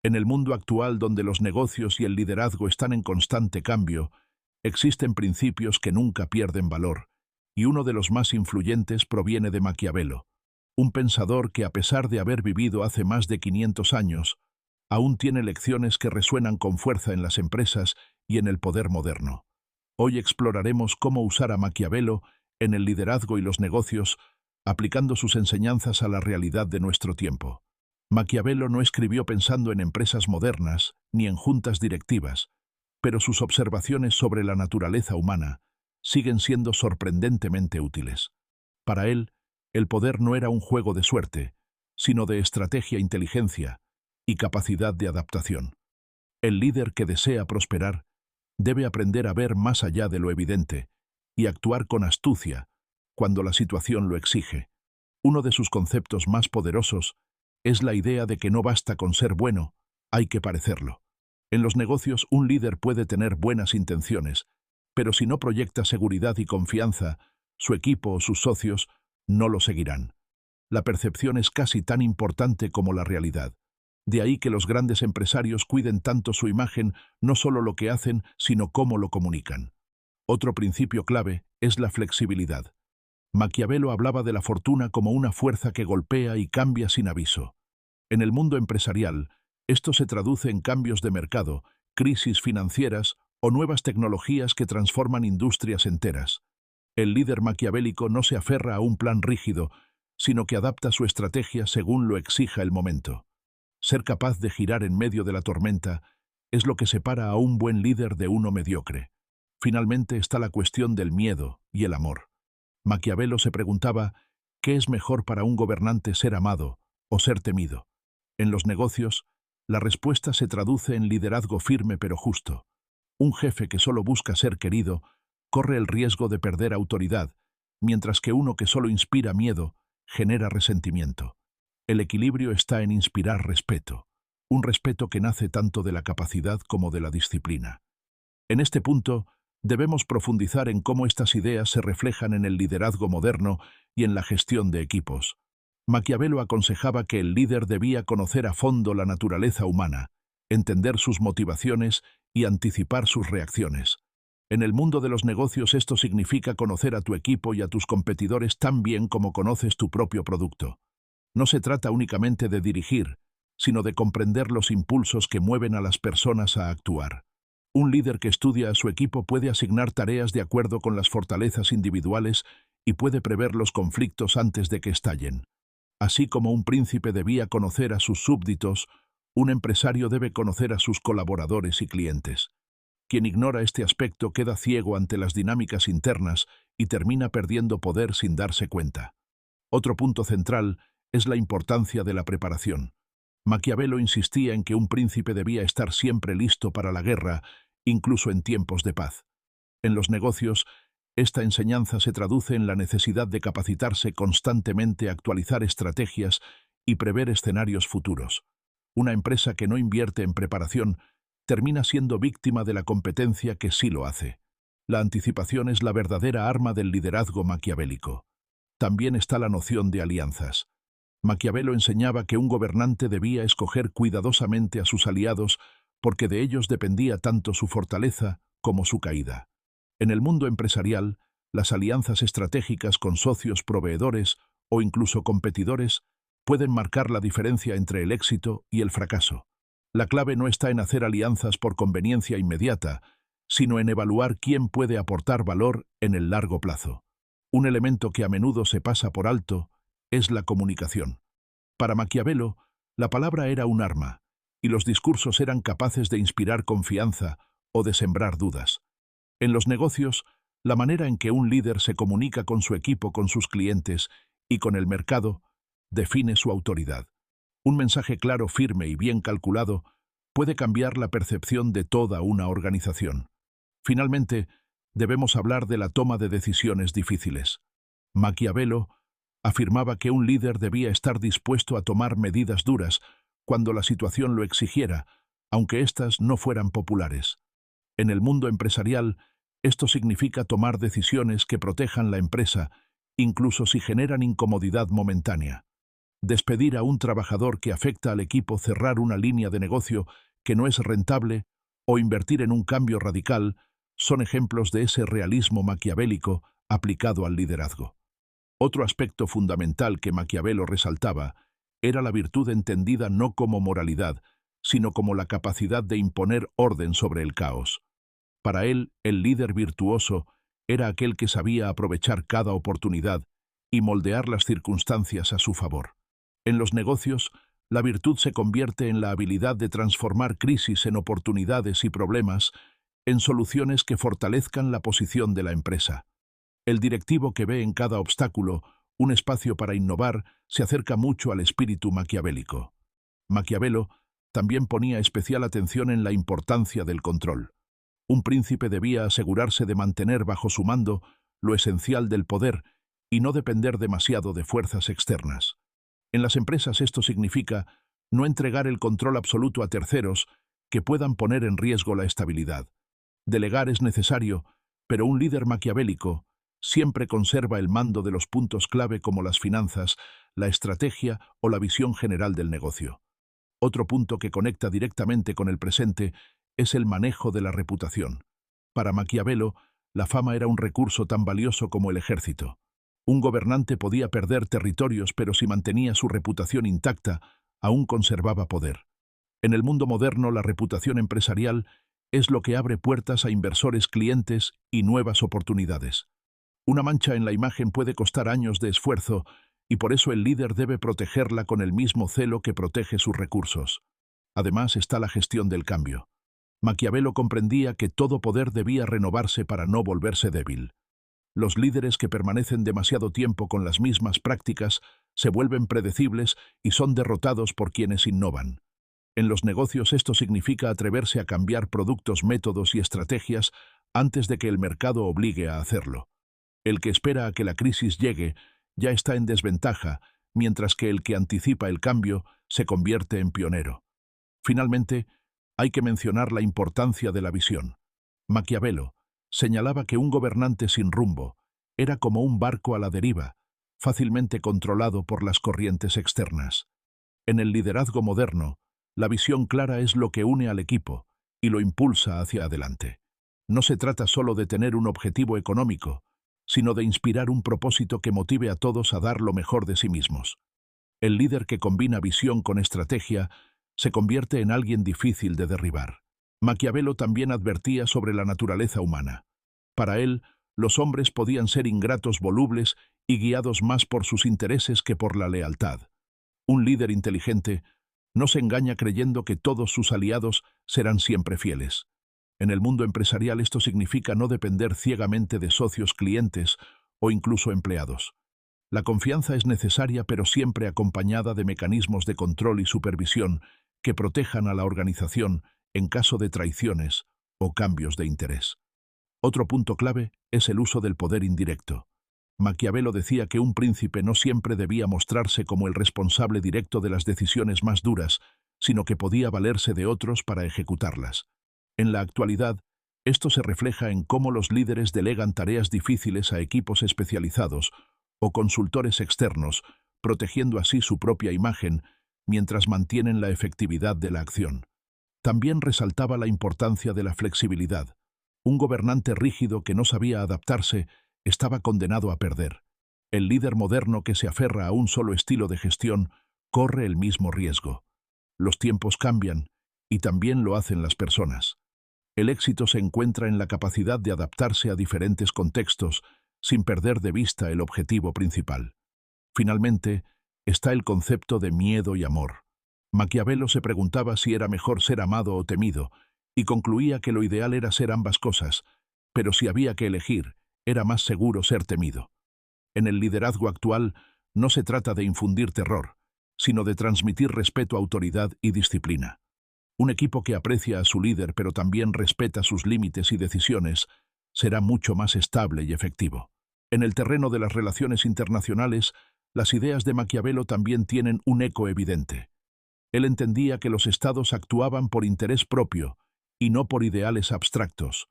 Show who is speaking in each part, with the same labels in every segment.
Speaker 1: En el mundo actual, donde los negocios y el liderazgo están en constante cambio, existen principios que nunca pierden valor, y uno de los más influyentes proviene de Maquiavelo, un pensador que, a pesar de haber vivido hace más de 500 años, aún tiene lecciones que resuenan con fuerza en las empresas y en el poder moderno. Hoy exploraremos cómo usar a Maquiavelo en el liderazgo y los negocios, aplicando sus enseñanzas a la realidad de nuestro tiempo. Maquiavelo no escribió pensando en empresas modernas ni en juntas directivas, pero sus observaciones sobre la naturaleza humana siguen siendo sorprendentemente útiles. Para él, el poder no era un juego de suerte, sino de estrategia, inteligencia y capacidad de adaptación. El líder que desea prosperar debe aprender a ver más allá de lo evidente y actuar con astucia cuando la situación lo exige. Uno de sus conceptos más poderosos es la idea de que no basta con ser bueno, hay que parecerlo. En los negocios, un líder puede tener buenas intenciones, pero si no proyecta seguridad y confianza, su equipo o sus socios no lo seguirán. La percepción es casi tan importante como la realidad. De ahí que los grandes empresarios cuiden tanto su imagen, no solo lo que hacen, sino cómo lo comunican. Otro principio clave es la flexibilidad. Maquiavelo hablaba de la fortuna como una fuerza que golpea y cambia sin aviso. En el mundo empresarial, esto se traduce en cambios de mercado, crisis financieras o nuevas tecnologías que transforman industrias enteras. El líder maquiavélico no se aferra a un plan rígido, sino que adapta su estrategia según lo exija el momento. Ser capaz de girar en medio de la tormenta es lo que separa a un buen líder de uno mediocre. Finalmente está la cuestión del miedo y el amor. Maquiavelo se preguntaba, ¿qué es mejor para un gobernante, ser amado o ser temido? En los negocios, la respuesta se traduce en liderazgo firme pero justo. Un jefe que solo busca ser querido corre el riesgo de perder autoridad, mientras que uno que solo inspira miedo genera resentimiento. El equilibrio está en inspirar respeto, un respeto que nace tanto de la capacidad como de la disciplina. En este punto, debemos profundizar en cómo estas ideas se reflejan en el liderazgo moderno y en la gestión de equipos. Maquiavelo aconsejaba que el líder debía conocer a fondo la naturaleza humana, entender sus motivaciones y anticipar sus reacciones. En el mundo de los negocios, esto significa conocer a tu equipo y a tus competidores tan bien como conoces tu propio producto. No se trata únicamente de dirigir, sino de comprender los impulsos que mueven a las personas a actuar. Un líder que estudia a su equipo puede asignar tareas de acuerdo con las fortalezas individuales y puede prever los conflictos antes de que estallen. Así como un príncipe debía conocer a sus súbditos, un empresario debe conocer a sus colaboradores y clientes. Quien ignora este aspecto queda ciego ante las dinámicas internas y termina perdiendo poder sin darse cuenta. Otro punto central es la importancia de la preparación. Maquiavelo insistía en que un príncipe debía estar siempre listo para la guerra, incluso en tiempos de paz. En los negocios, esta enseñanza se traduce en la necesidad de capacitarse constantemente, actualizar estrategias y prever escenarios futuros. Una empresa que no invierte en preparación termina siendo víctima de la competencia que sí lo hace. La anticipación es la verdadera arma del liderazgo maquiavélico. También está la noción de alianzas. Maquiavelo enseñaba que un gobernante debía escoger cuidadosamente a sus aliados porque de ellos dependía tanto su fortaleza como su caída. En el mundo empresarial, las alianzas estratégicas con socios, proveedores o incluso competidores pueden marcar la diferencia entre el éxito y el fracaso. La clave no está en hacer alianzas por conveniencia inmediata, sino en evaluar quién puede aportar valor en el largo plazo. Un elemento que a menudo se pasa por alto es la comunicación. Para Maquiavelo, la palabra era un arma, y los discursos eran capaces de inspirar confianza o de sembrar dudas. En los negocios, la manera en que un líder se comunica con su equipo, con sus clientes y con el mercado, define su autoridad. Un mensaje claro, firme y bien calculado puede cambiar la percepción de toda una organización. Finalmente, debemos hablar de la toma de decisiones difíciles. Maquiavelo afirmaba que un líder debía estar dispuesto a tomar medidas duras cuando la situación lo exigiera, aunque éstas no fueran populares. En el mundo empresarial, esto significa tomar decisiones que protejan la empresa, incluso si generan incomodidad momentánea. Despedir a un trabajador que afecta al equipo, cerrar una línea de negocio que no es rentable o invertir en un cambio radical son ejemplos de ese realismo maquiavélico aplicado al liderazgo. Otro aspecto fundamental que Maquiavelo resaltaba era la virtud entendida no como moralidad, sino como la capacidad de imponer orden sobre el caos. Para él, el líder virtuoso era aquel que sabía aprovechar cada oportunidad y moldear las circunstancias a su favor. En los negocios, la virtud se convierte en la habilidad de transformar crisis en oportunidades y problemas en soluciones que fortalezcan la posición de la empresa. El directivo que ve en cada obstáculo un espacio para innovar se acerca mucho al espíritu maquiavélico. Maquiavelo también ponía especial atención en la importancia del control. Un príncipe debía asegurarse de mantener bajo su mando lo esencial del poder y no depender demasiado de fuerzas externas. En las empresas esto significa no entregar el control absoluto a terceros que puedan poner en riesgo la estabilidad. Delegar es necesario, pero un líder maquiavélico siempre conserva el mando de los puntos clave como las finanzas, la estrategia o la visión general del negocio. Otro punto que conecta directamente con el presente es el manejo de la reputación. Para Maquiavelo, la fama era un recurso tan valioso como el ejército. Un gobernante podía perder territorios, pero si mantenía su reputación intacta, aún conservaba poder. En el mundo moderno, la reputación empresarial es lo que abre puertas a inversores, clientes y nuevas oportunidades. Una mancha en la imagen puede costar años de esfuerzo y por eso el líder debe protegerla con el mismo celo que protege sus recursos. Además está la gestión del cambio. Maquiavelo comprendía que todo poder debía renovarse para no volverse débil. Los líderes que permanecen demasiado tiempo con las mismas prácticas se vuelven predecibles y son derrotados por quienes innovan. En los negocios esto significa atreverse a cambiar productos, métodos y estrategias antes de que el mercado obligue a hacerlo. El que espera a que la crisis llegue ya está en desventaja, mientras que el que anticipa el cambio se convierte en pionero. Finalmente, hay que mencionar la importancia de la visión. Maquiavelo señalaba que un gobernante sin rumbo era como un barco a la deriva, fácilmente controlado por las corrientes externas. En el liderazgo moderno, la visión clara es lo que une al equipo y lo impulsa hacia adelante. No se trata solo de tener un objetivo económico, sino de inspirar un propósito que motive a todos a dar lo mejor de sí mismos. El líder que combina visión con estrategia se convierte en alguien difícil de derribar. Maquiavelo también advertía sobre la naturaleza humana. Para él, los hombres podían ser ingratos, volubles y guiados más por sus intereses que por la lealtad. Un líder inteligente no se engaña creyendo que todos sus aliados serán siempre fieles. En el mundo empresarial esto significa no depender ciegamente de socios, clientes o incluso empleados. La confianza es necesaria, pero siempre acompañada de mecanismos de control y supervisión que protejan a la organización en caso de traiciones o cambios de interés. Otro punto clave es el uso del poder indirecto. Maquiavelo decía que un príncipe no siempre debía mostrarse como el responsable directo de las decisiones más duras, sino que podía valerse de otros para ejecutarlas. En la actualidad, esto se refleja en cómo los líderes delegan tareas difíciles a equipos especializados o consultores externos, protegiendo así su propia imagen mientras mantienen la efectividad de la acción. También resaltaba la importancia de la flexibilidad. Un gobernante rígido que no sabía adaptarse estaba condenado a perder. El líder moderno que se aferra a un solo estilo de gestión corre el mismo riesgo. Los tiempos cambian y también lo hacen las personas. El éxito se encuentra en la capacidad de adaptarse a diferentes contextos sin perder de vista el objetivo principal. Finalmente, está el concepto de miedo y amor. Maquiavelo se preguntaba si era mejor ser amado o temido, y concluía que lo ideal era ser ambas cosas, pero si había que elegir, era más seguro ser temido. En el liderazgo actual, no se trata de infundir terror, sino de transmitir respeto, autoridad y disciplina. Un equipo que aprecia a su líder pero también respeta sus límites y decisiones será mucho más estable y efectivo. En el terreno de las relaciones internacionales, las ideas de Maquiavelo también tienen un eco evidente. Él entendía que los estados actuaban por interés propio y no por ideales abstractos.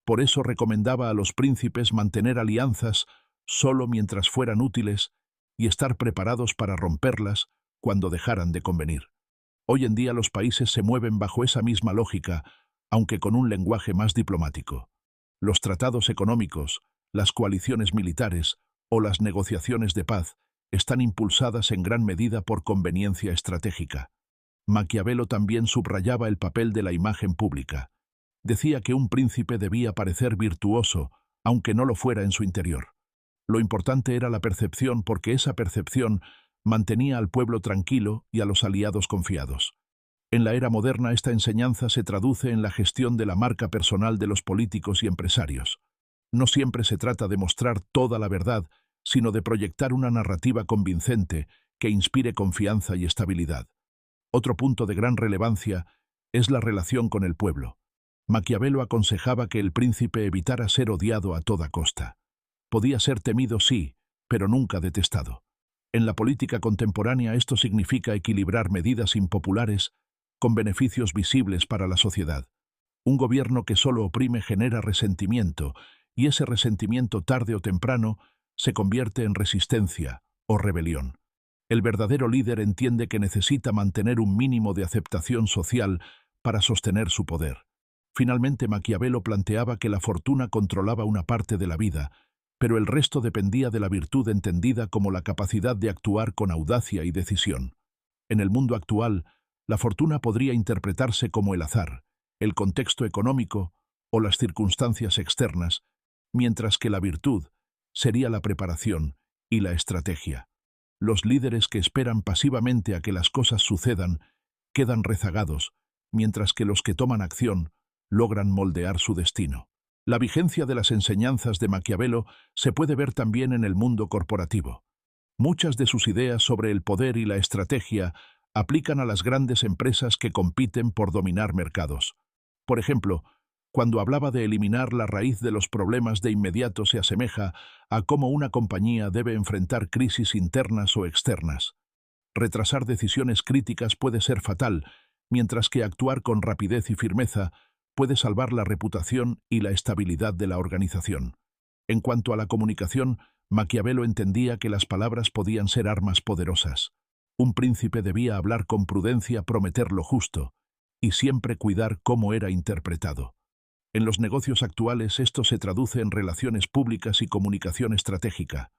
Speaker 1: Por eso recomendaba a los príncipes mantener alianzas solo mientras fueran útiles y estar preparados para romperlas cuando dejaran de convenir. Hoy en día los países se mueven bajo esa misma lógica, aunque con un lenguaje más diplomático. Los tratados económicos, las coaliciones militares o las negociaciones de paz están impulsadas en gran medida por conveniencia estratégica. Maquiavelo también subrayaba el papel de la imagen pública. Decía que un príncipe debía parecer virtuoso, aunque no lo fuera en su interior. Lo importante era la percepción, porque esa percepción mantenía al pueblo tranquilo y a los aliados confiados. En la era moderna esta enseñanza se traduce en la gestión de la marca personal de los políticos y empresarios. No siempre se trata de mostrar toda la verdad, sino de proyectar una narrativa convincente que inspire confianza y estabilidad. Otro punto de gran relevancia es la relación con el pueblo. Maquiavelo aconsejaba que el príncipe evitara ser odiado a toda costa. Podía ser temido, sí, pero nunca detestado. En la política contemporánea esto significa equilibrar medidas impopulares con beneficios visibles para la sociedad. Un gobierno que solo oprime genera resentimiento, y ese resentimiento tarde o temprano se convierte en resistencia o rebelión. El verdadero líder entiende que necesita mantener un mínimo de aceptación social para sostener su poder. Finalmente, Maquiavelo planteaba que la fortuna controlaba una parte de la vida, pero el resto dependía de la virtud entendida como la capacidad de actuar con audacia y decisión. En el mundo actual, la fortuna podría interpretarse como el azar, el contexto económico o las circunstancias externas, mientras que la virtud sería la preparación y la estrategia. Los líderes que esperan pasivamente a que las cosas sucedan quedan rezagados, mientras que los que toman acción logran moldear su destino. La vigencia de las enseñanzas de Maquiavelo se puede ver también en el mundo corporativo. Muchas de sus ideas sobre el poder y la estrategia aplican a las grandes empresas que compiten por dominar mercados. Por ejemplo, cuando hablaba de eliminar la raíz de los problemas de inmediato, se asemeja a cómo una compañía debe enfrentar crisis internas o externas. Retrasar decisiones críticas puede ser fatal, mientras que actuar con rapidez y firmeza puede salvar la reputación y la estabilidad de la organización. En cuanto a la comunicación, Maquiavelo entendía que las palabras podían ser armas poderosas. Un príncipe debía hablar con prudencia, prometer lo justo, y siempre cuidar cómo era interpretado. En los negocios actuales esto se traduce en relaciones públicas y comunicación estratégica.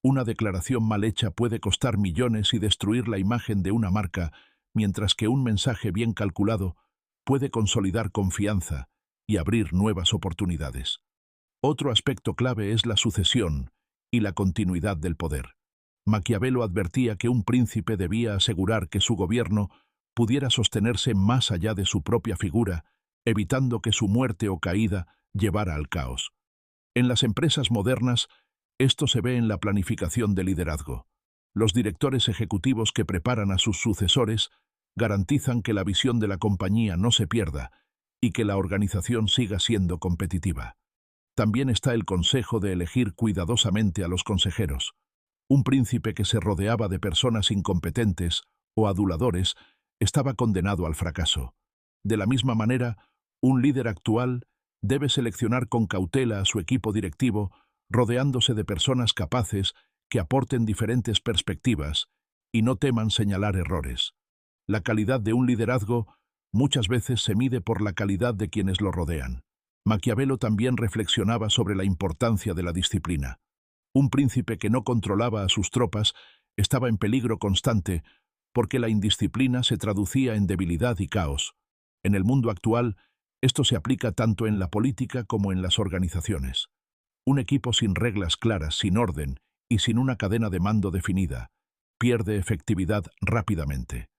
Speaker 1: Una declaración mal hecha puede costar millones y destruir la imagen de una marca, mientras que un mensaje bien calculado puede consolidar confianza y abrir nuevas oportunidades. Otro aspecto clave es la sucesión y la continuidad del poder. Maquiavelo advertía que un príncipe debía asegurar que su gobierno pudiera sostenerse más allá de su propia figura, evitando que su muerte o caída llevara al caos. En las empresas modernas, esto se ve en la planificación de liderazgo. Los directores ejecutivos que preparan a sus sucesores garantizan que la visión de la compañía no se pierda y que la organización siga siendo competitiva. También está el consejo de elegir cuidadosamente a los consejeros. Un príncipe que se rodeaba de personas incompetentes o aduladores estaba condenado al fracaso. De la misma manera, un líder actual debe seleccionar con cautela a su equipo directivo, rodeándose de personas capaces que aporten diferentes perspectivas y no teman señalar errores. La calidad de un liderazgo muchas veces se mide por la calidad de quienes lo rodean. Maquiavelo también reflexionaba sobre la importancia de la disciplina. Un príncipe que no controlaba a sus tropas estaba en peligro constante porque la indisciplina se traducía en debilidad y caos. En el mundo actual, esto se aplica tanto en la política como en las organizaciones. Un equipo sin reglas claras, sin orden y sin una cadena de mando definida, pierde efectividad rápidamente.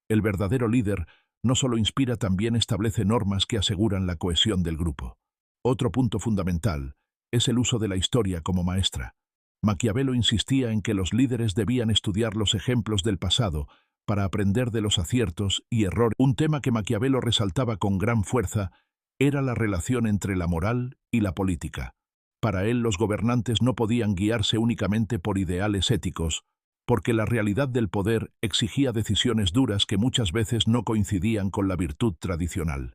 Speaker 1: El verdadero líder no solo inspira, también establece normas que aseguran la cohesión del grupo. Otro punto fundamental es el uso de la historia como maestra. Maquiavelo insistía en que los líderes debían estudiar los ejemplos del pasado para aprender de los aciertos y errores. Un tema que Maquiavelo resaltaba con gran fuerza era la relación entre la moral y la política. Para él, los gobernantes no podían guiarse únicamente por ideales éticos, porque la realidad del poder exigía decisiones duras que muchas veces no coincidían con la virtud tradicional.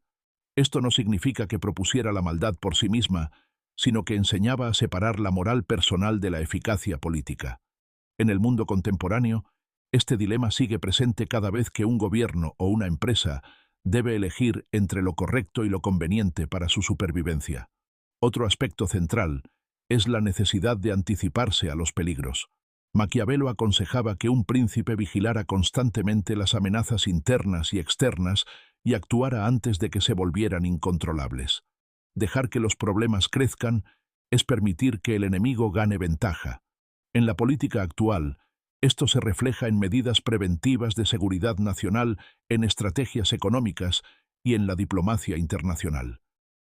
Speaker 1: Esto no significa que propusiera la maldad por sí misma, sino que enseñaba a separar la moral personal de la eficacia política. En el mundo contemporáneo, Este dilema sigue presente cada vez que un gobierno o una empresa debe elegir entre lo correcto y lo conveniente para su supervivencia. Otro aspecto central es la necesidad de anticiparse a los peligros. Maquiavelo aconsejaba que un príncipe vigilara constantemente las amenazas internas y externas y actuara antes de que se volvieran incontrolables. Dejar que los problemas crezcan es permitir que el enemigo gane ventaja. En la política actual, esto se refleja en medidas preventivas de seguridad nacional, en estrategias económicas y en la diplomacia internacional.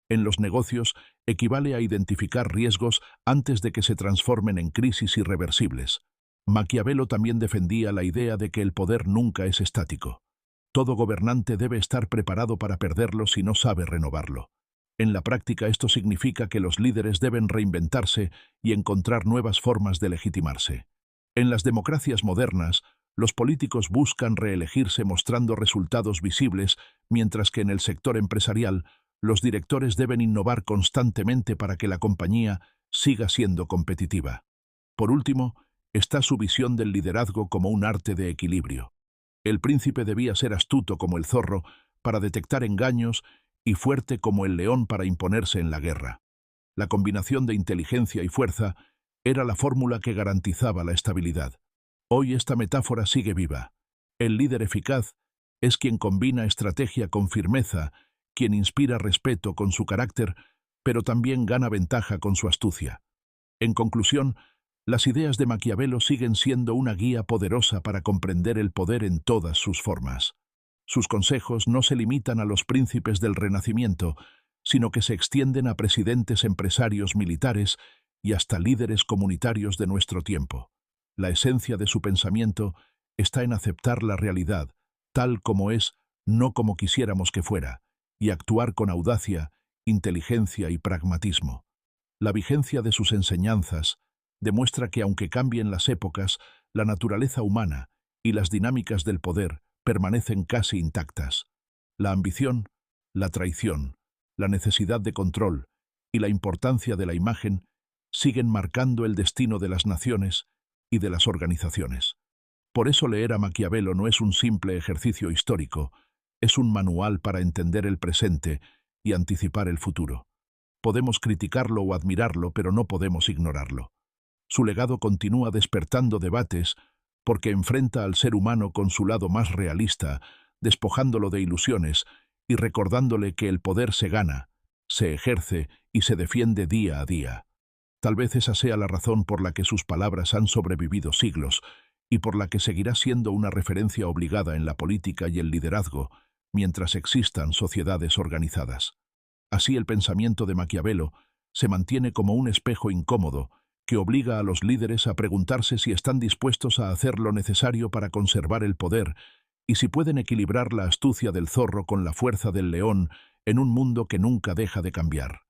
Speaker 1: En los negocios, equivale a identificar riesgos antes de que se transformen en crisis irreversibles. Maquiavelo también defendía la idea de que el poder nunca es estático. Todo gobernante debe estar preparado para perderlo si no sabe renovarlo. En la práctica, esto significa que los líderes deben reinventarse y encontrar nuevas formas de legitimarse. En las democracias modernas, los políticos buscan reelegirse mostrando resultados visibles, mientras que en el sector empresarial, los directores deben innovar constantemente para que la compañía siga siendo competitiva. Por último, está su visión del liderazgo como un arte de equilibrio. El príncipe debía ser astuto como el zorro para detectar engaños y fuerte como el león para imponerse en la guerra. La combinación de inteligencia y fuerza era la fórmula que garantizaba la estabilidad. Hoy esta metáfora sigue viva. El líder eficaz es quien combina estrategia con firmeza, quien inspira respeto con su carácter, pero también gana ventaja con su astucia. En conclusión, las ideas de Maquiavelo siguen siendo una guía poderosa para comprender el poder en todas sus formas. Sus consejos no se limitan a los príncipes del Renacimiento, sino que se extienden a presidentes, empresarios, militares y hasta líderes comunitarios de nuestro tiempo. La esencia de su pensamiento está en aceptar la realidad, tal como es, no como quisiéramos que fuera, y actuar con audacia, inteligencia y pragmatismo. La vigencia de sus enseñanzas demuestra que aunque cambien las épocas, la naturaleza humana y las dinámicas del poder permanecen casi intactas. La ambición, la traición, la necesidad de control y la importancia de la imagen siguen marcando el destino de las naciones y de las organizaciones. Por eso leer a Maquiavelo no es un simple ejercicio histórico, es un manual para entender el presente y anticipar el futuro. Podemos criticarlo o admirarlo, pero no podemos ignorarlo. Su legado continúa despertando debates porque enfrenta al ser humano con su lado más realista, despojándolo de ilusiones y recordándole que el poder se gana, se ejerce y se defiende día a día. Tal vez esa sea la razón por la que sus palabras han sobrevivido siglos y por la que seguirá siendo una referencia obligada en la política y el liderazgo mientras existan sociedades organizadas. Así el pensamiento de Maquiavelo se mantiene como un espejo incómodo que obliga a los líderes a preguntarse si están dispuestos a hacer lo necesario para conservar el poder y si pueden equilibrar la astucia del zorro con la fuerza del león en un mundo que nunca deja de cambiar.